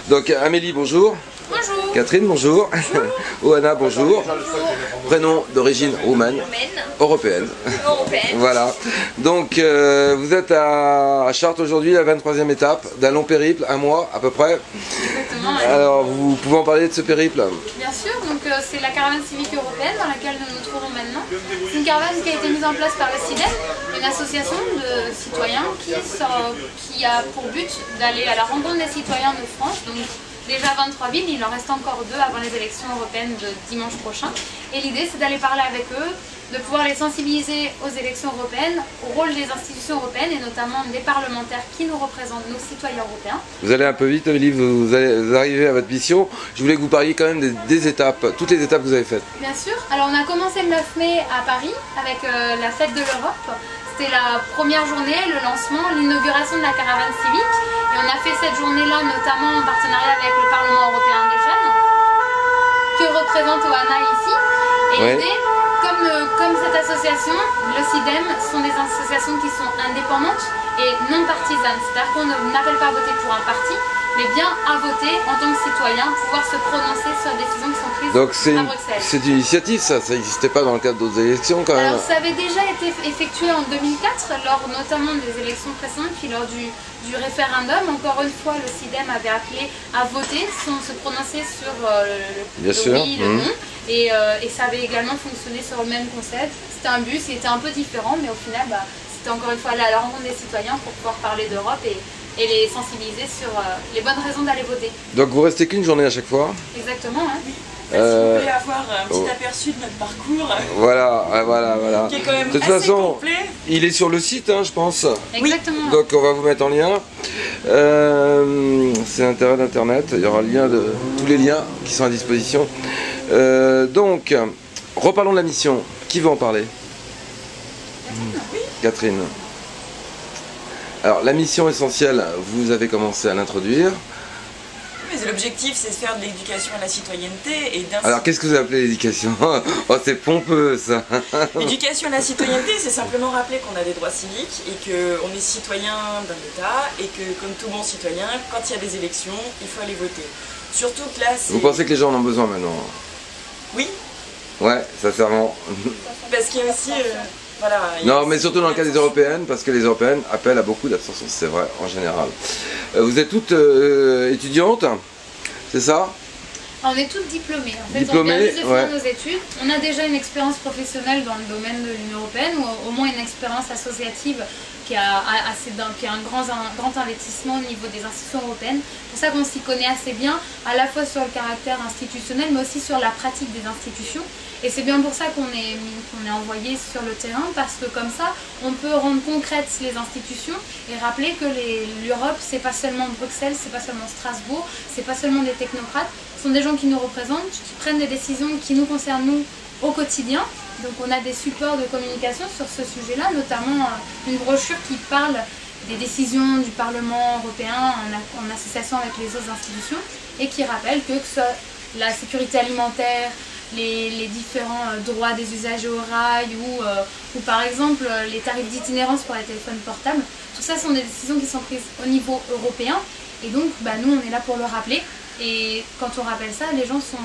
Donc Amélie, bonjour. Bonjour. Catherine, bonjour. Oana, bonjour. Prénom d'origine roumaine. Européenne. Voilà. Donc vous êtes à Chartres aujourd'hui, la 23e étape d'un long périple, un mois à peu près. Exactement. Alors vous pouvez en parler de ce périple? Bien sûr, donc c'est la caravane civique européenne dans laquelle nous nous trouvons maintenant. C'est une caravane qui a été mise en place par le CIDEM, une association de citoyens qui a pour but d'aller à la rencontre des citoyens de France. Donc déjà 23 villes, il en reste encore 2 avant les élections européennes de dimanche prochain. Et l'idée c'est d'aller parler avec eux, de pouvoir les sensibiliser aux élections européennes, au rôle des institutions européennes et notamment des parlementaires qui nous représentent, nos citoyens européens. Vous allez un peu vite, Amélie, vous arrivez à votre mission. Je voulais que vous parliez quand même des étapes, toutes les étapes que vous avez faites. Bien sûr. Alors on a commencé le 9 mai à Paris avec la fête de l'Europe. C'était la première journée, le lancement, l'inauguration de la caravane civique. Et on a fait cette journée-là notamment en partenariat avec le Parlement européen des jeunes, que représente Oana ici. Et Ouais. l'idée, comme cette association, le CIDEM, sont des associations qui sont indépendantes et non partisanes. C'est-à-dire qu'on n'appelle pas à voter pour un parti, mais bien à voter en tant que citoyen, pouvoir se prononcer sur des décisions qui sont prises Donc à Bruxelles. c'est une initiative, ça n'existait pas dans le cadre d'autres élections quand même. Alors ça avait déjà été effectué en 2004, lors notamment des élections précédentes, puis lors du référendum. Encore une fois, le CIDEM avait appelé à voter sans se prononcer sur le oui, le non. Et ça avait également fonctionné sur le même concept. C'était un bus, il était un peu différent, mais au final, c'était encore une fois là à la rencontre des citoyens pour pouvoir parler d'Europe et les sensibiliser sur les bonnes raisons d'aller voter. Donc vous restez qu'une journée à chaque fois? Exactement, hein. Si vous voulez avoir un petit aperçu de notre parcours, Voilà. qui est quand même De toute assez façon, complet. il est sur le site, hein, je pense. Exactement. Donc on va vous mettre en lien. C'est l'intérêt d'Internet. Il y aura le lien de tous les liens qui sont à disposition. Donc, reparlons de la mission. Qui veut en parler? Catherine. Alors, la mission essentielle, vous avez commencé à l'introduire. Mais l'objectif, c'est de faire de l'éducation à la citoyenneté et Alors, qu'est-ce que vous appelez l'éducation? Oh, c'est pompeux, ça. L'éducation à la citoyenneté, c'est simplement rappeler qu'on a des droits civiques et qu'on est citoyen d'un État et que, comme tout bon citoyen, quand il y a des élections, il faut aller voter. Surtout que là, c'est... Vous pensez que les gens en ont besoin maintenant? Oui. Ouais, sincèrement. Parce qu'il y a aussi... voilà, non, mais surtout dans le cas des européennes, parce que les européennes appellent à beaucoup d'abstention, c'est vrai, en général. Vous êtes toutes étudiantes, c'est ça? On est toutes diplômées. En fait, Diplômées, on vient juste de finir ouais. nos études. On a déjà une expérience professionnelle dans le domaine de l'Union européenne, ou au moins une expérience associative qui a un grand investissement au niveau des institutions européennes. C'est pour ça qu'on s'y connaît assez bien, à la fois sur le caractère institutionnel, mais aussi sur la pratique des institutions. Et c'est bien pour ça qu'on est envoyé sur le terrain, parce que comme ça, on peut rendre concrètes les institutions et rappeler que l'Europe, c'est pas seulement Bruxelles, c'est pas seulement Strasbourg, c'est pas seulement des technocrates, ce sont des gens qui nous représentent, qui prennent des décisions qui nous concernent nous au quotidien. Donc on a des supports de communication sur ce sujet-là, notamment une brochure qui parle des décisions du Parlement européen en association avec les autres institutions et qui rappelle que ce soit la sécurité alimentaire, les différents droits des usagers au rail ou par exemple les tarifs d'itinérance pour les téléphones portables. Tout ça sont des décisions qui sont prises au niveau européen et donc nous on est là pour le rappeler et quand on rappelle ça, les gens sont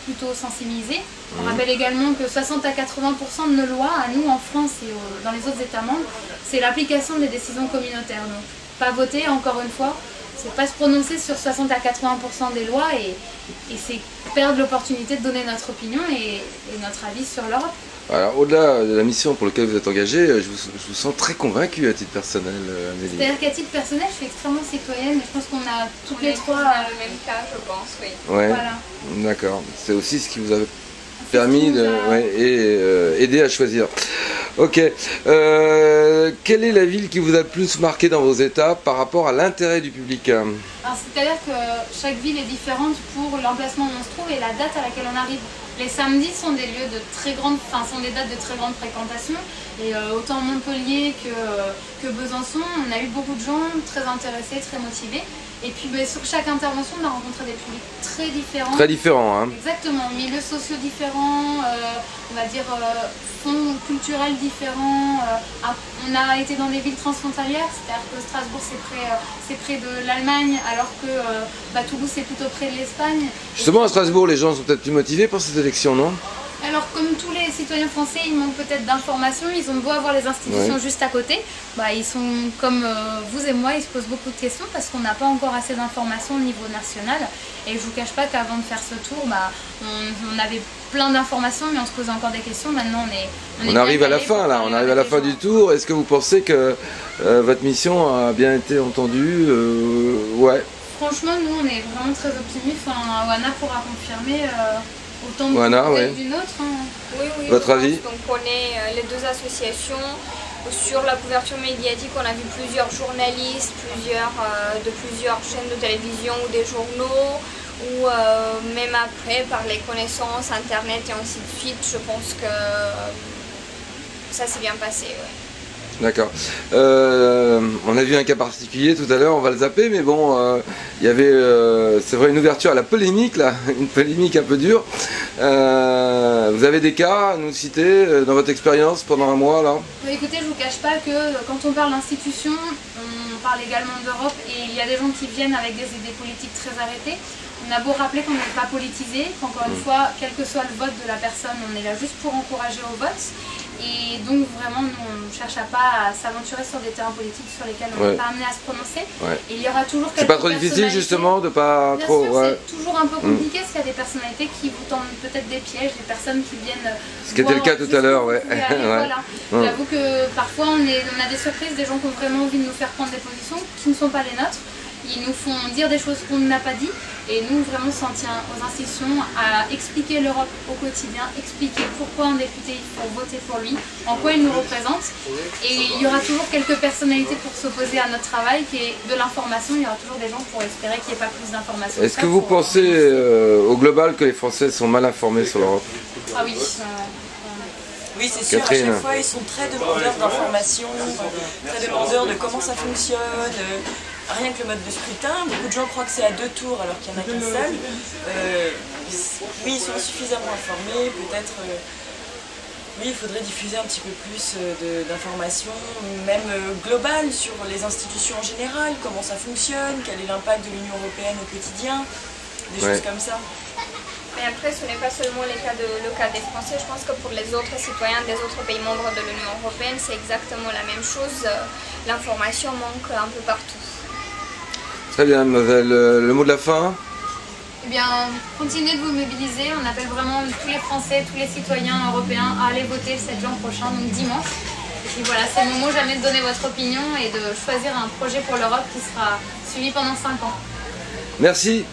plutôt sensibilisés. On rappelle également que 60 à 80% de nos lois, à nous en France et dans les autres États membres, c'est l'application des décisions communautaires. Donc pas voter, encore une fois, c'est pas se prononcer sur 60 à 80% des lois et c'est perdre l'opportunité de donner notre opinion et notre avis sur l'Europe. Alors, au-delà de la mission pour laquelle vous êtes engagé, je vous sens très convaincu à titre personnel, Amélie. C'est-à-dire qu'à titre personnel, je suis extrêmement citoyenne et je pense qu'on a toutes les trois dans le même cas, je pense, oui. Ouais, voilà. d'accord. C'est aussi ce qui vous a permis aider à choisir. Ok. Quelle est la ville qui vous a le plus marqué dans vos étapes par rapport à l'intérêt du public? C'est-à-dire que chaque ville est différente pour l'emplacement où on se trouve et la date à laquelle on arrive. Les samedis sont des lieux de très grande, sont des dates de très grande fréquentation. Et autant Montpellier que Besançon, on a eu beaucoup de gens très intéressés, très motivés. Et puis sur chaque intervention, on a rencontré des publics très différents. Très différents, hein. Exactement, milieux sociaux différents, on va dire fonds culturels différents. On a été dans des villes transfrontalières, c'est-à-dire que Strasbourg c'est près de l'Allemagne, alors que Toulouse c'est plutôt près de l'Espagne. Justement, à Strasbourg, les gens sont peut-être plus motivés pour cette élection, non? Alors comme tous les citoyens français, ils manquent peut-être d'informations, ils ont beau avoir les institutions juste à côté, ils sont comme vous et moi, ils se posent beaucoup de questions parce qu'on n'a pas encore assez d'informations au niveau national. Et je vous cache pas qu'avant de faire ce tour, on avait plein d'informations mais on se posait encore des questions. Maintenant on arrive à la fin là, on arrive à la fin du tour. Est-ce que vous pensez que votre mission a bien été entendue? Ouais. Franchement, nous on est vraiment très optimistes, Oana pourra confirmer. Autant d'une autre. Oui, votre avis? Donc on connaît les deux associations. Sur la couverture médiatique, on a vu plusieurs journalistes, de plusieurs chaînes de télévision ou des journaux, ou même après par les connaissances, internet et ainsi de suite. Je pense que ça s'est bien passé. Ouais. D'accord. On a vu un cas particulier tout à l'heure, on va le zapper, mais bon, il y avait, c'est vrai, une ouverture à la polémique, là, une polémique un peu dure. Vous avez des cas à nous citer dans votre expérience pendant un mois, là? Écoutez, je ne vous cache pas que quand on parle d'institutions, on parle également d'Europe, et il y a des gens qui viennent avec des idées politiques très arrêtées. On a beau rappeler qu'on n'est pas politisé, qu'encore une fois, quel que soit le vote de la personne, on est là juste pour encourager au vote. Et donc vraiment, nous, on ne cherche pas à s'aventurer sur des terrains politiques sur lesquels on n'est pas amené à se prononcer. Et il y aura toujours quelques C'est pas trop difficile justement de pas trop... C'est toujours un peu compliqué parce qu'il y a des personnalités qui vous tendent peut-être des pièges, des personnes qui viennent... Ce qui était le cas tout à l'heure, Voilà. J'avoue que parfois on a des surprises, des gens qui ont vraiment envie de nous faire prendre des positions qui ne sont pas les nôtres. Ils nous font dire des choses qu'on n'a pas dit et nous vraiment s'en tient aux institutions à expliquer l'Europe au quotidien, expliquer pourquoi un député il faut voter pour lui, en quoi il nous représente, et il y aura toujours quelques personnalités pour s'opposer à notre travail qui est de l'information, il y aura toujours des gens pour espérer qu'il n'y ait pas plus d'informations. Est-ce que vous pensez au global que les Français sont mal informés sur l'Europe? Ah oui. Oui, c'est sûr, à chaque fois ils sont très demandeurs d'informations, très demandeurs de comment ça fonctionne. Rien que le mode de scrutin, beaucoup de gens croient que c'est à 2 tours alors qu'il n'y en a qu'un seul. Oui, ils sont suffisamment informés, peut-être... oui, il faudrait diffuser un petit peu plus d'informations, même globales, sur les institutions en général, comment ça fonctionne, quel est l'impact de l'Union européenne au quotidien, des choses comme ça. Mais après, ce n'est pas seulement le cas des Français. Je pense que pour les autres citoyens des autres pays membres de l'Union européenne, c'est exactement la même chose. L'information manque un peu partout. Très bien, mademoiselle. Le mot de la fin? Eh bien, continuez de vous mobiliser. On appelle vraiment tous les Français, tous les citoyens européens à aller voter le 7 juin prochain, donc dimanche. Et puis voilà, c'est le moment jamais de donner votre opinion et de choisir un projet pour l'Europe qui sera suivi pendant 5 ans. Merci.